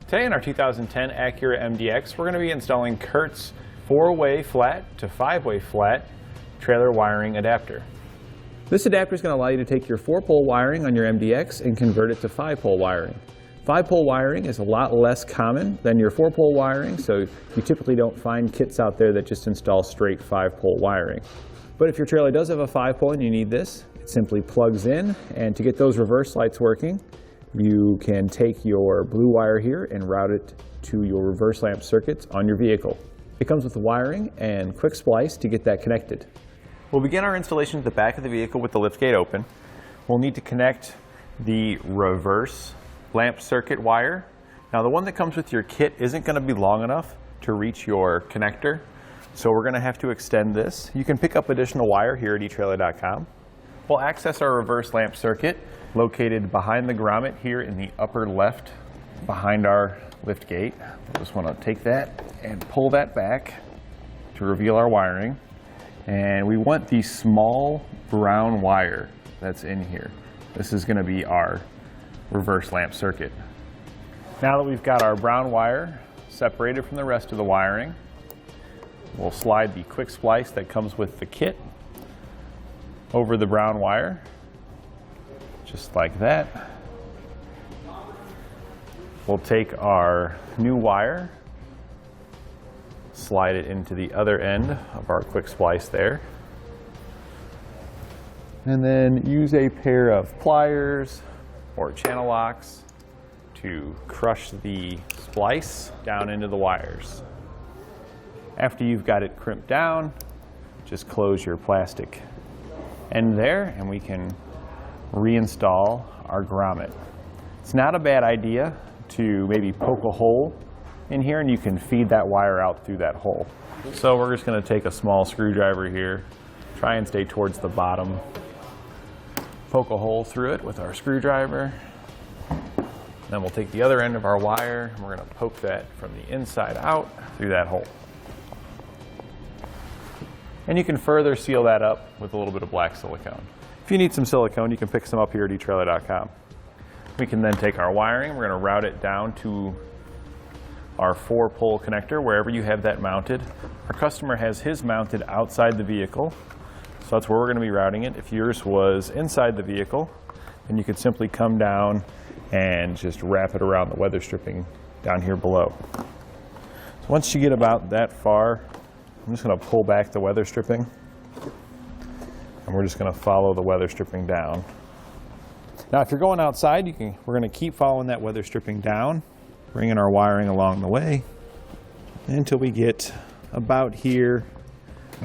Today in our 2010 Acura MDX, we're going to be installing Curt's 4-way flat to 5-way flat trailer wiring adapter. This adapter is going to allow you to take your 4-pole wiring on your MDX and convert it to 5-pole wiring. 5-pole wiring is a lot less common than your 4-pole wiring, so you typically don't find kits out there that just install straight 5-pole wiring. But if your trailer does have a 5-pole and you need this, it simply plugs in, and to get those reverse lights working, you can take your blue wire here and route it to your reverse lamp circuits on your vehicle. It comes with the wiring and quick splice to get that connected. We'll begin our installation at the back of the vehicle with the liftgate open. We'll need to connect the reverse lamp circuit wire. Now the one that comes with your kit isn't going to be long enough to reach your connector, so we're going to have to extend this. You can pick up additional wire here at etrailer.com. We'll access our reverse lamp circuit located behind the grommet here in the upper left behind our lift gate. We'll just want to take that and pull that back to reveal our wiring. And we want the small brown wire that's in here. This is going to be our reverse lamp circuit. Now that we've got our brown wire separated from the rest of the wiring, we'll slide the quick splice that comes with the kit over the brown wire, just like that. We'll take our new wire, slide it into the other end of our quick splice there, and then use a pair of pliers or channel locks to crush the splice down into the wires. After you've got it crimped down, just close your plastic end there and we can reinstall our grommet. It's not a bad idea to maybe poke a hole in here and you can feed that wire out through that hole. So we're just going to take a small screwdriver here, try and stay towards the bottom, poke a hole through it with our screwdriver. Then we'll take the other end of our wire and we're going to poke that from the inside out through that hole. And you can further seal that up with a little bit of black silicone. If you need some silicone, you can pick some up here at etrailer.com. We can then take our wiring, we're going to route it down to our 4-pole connector, wherever you have that mounted. Our customer has his mounted outside the vehicle, so that's where we're going to be routing it. If yours was inside the vehicle, then you could simply come down and just wrap it around the weather stripping down here below. So once you get about that far, I'm just going to pull back the weather stripping, and we're just going to follow the weather stripping down. Now if you're going outside, we're going to keep following that weather stripping down, bringing our wiring along the way until we get about here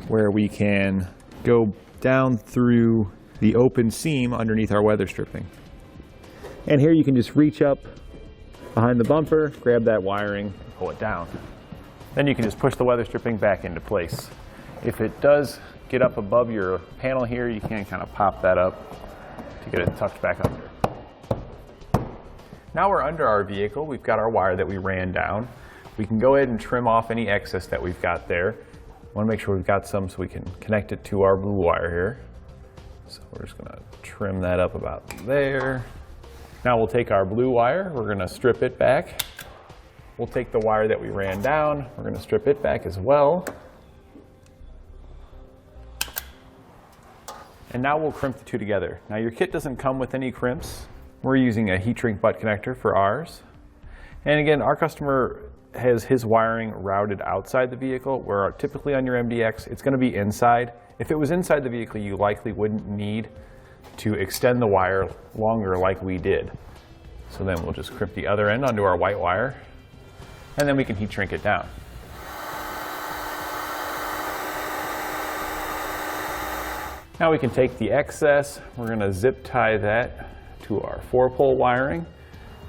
where we can go down through the open seam underneath our weather stripping. And here you can just reach up behind the bumper, grab that wiring, and pull it down. Then you can just push the weather stripping back into place. If it does get up above your panel here, you can kind of pop that up to get it tucked back under. Now we're under our vehicle. We've got our wire that we ran down. We can go ahead and trim off any excess that we've got there. I want to make sure we've got some so we can connect it to our blue wire here. So we're just going to trim that up about there. Now we'll take our blue wire, we're going to strip it back. We'll take the wire that we ran down, we're going to strip it back as well. And now we'll crimp the two together. Now your kit doesn't come with any crimps. We're using a heat shrink butt connector for ours. And again, our customer has his wiring routed outside the vehicle, where typically on your MDX, it's going to be inside. If it was inside the vehicle, you likely wouldn't need to extend the wire longer like we did. So then we'll just crimp the other end onto our white wire, and then we can heat shrink it down. Now we can take the excess, we're going to zip tie that to our 4-pole wiring.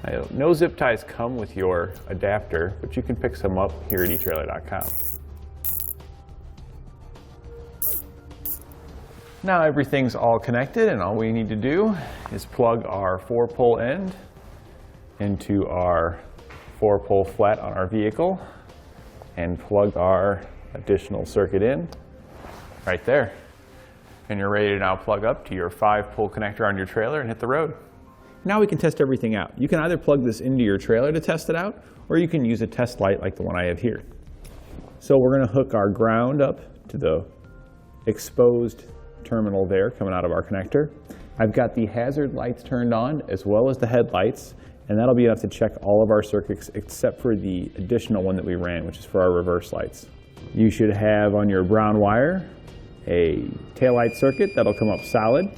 Now, no zip ties come with your adapter, but you can pick some up here at etrailer.com. Now everything's all connected, and all we need to do is plug our 4-pole end into our 4-pole flat on our vehicle and plug our additional circuit in right there. And you're ready to now plug up to your 5-pole connector on your trailer and hit the road. Now we can test everything out. You can either plug this into your trailer to test it out, or you can use a test light like the one I have here. So we're going to hook our ground up to the exposed terminal there coming out of our connector. I've got the hazard lights turned on as well as the headlights, and that'll be enough to check all of our circuits except for the additional one that we ran, which is for our reverse lights. You should have on your brown wire a taillight circuit that'll come up solid.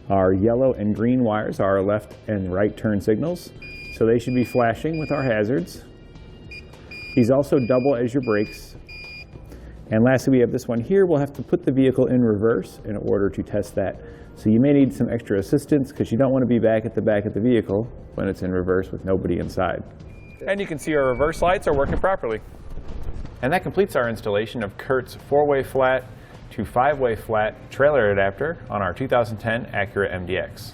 Our yellow and green wires are our left and right turn signals, so they should be flashing with our hazards. These also double as your brakes. And lastly, we have this one here. We'll have to put the vehicle in reverse in order to test that. So you may need some extra assistance because you don't want to be back at the vehicle when it's in reverse with nobody inside. And you can see our reverse lights are working properly. And that completes our installation of Curt's 4-way flat to 5-way flat trailer adapter on our 2010 Acura MDX.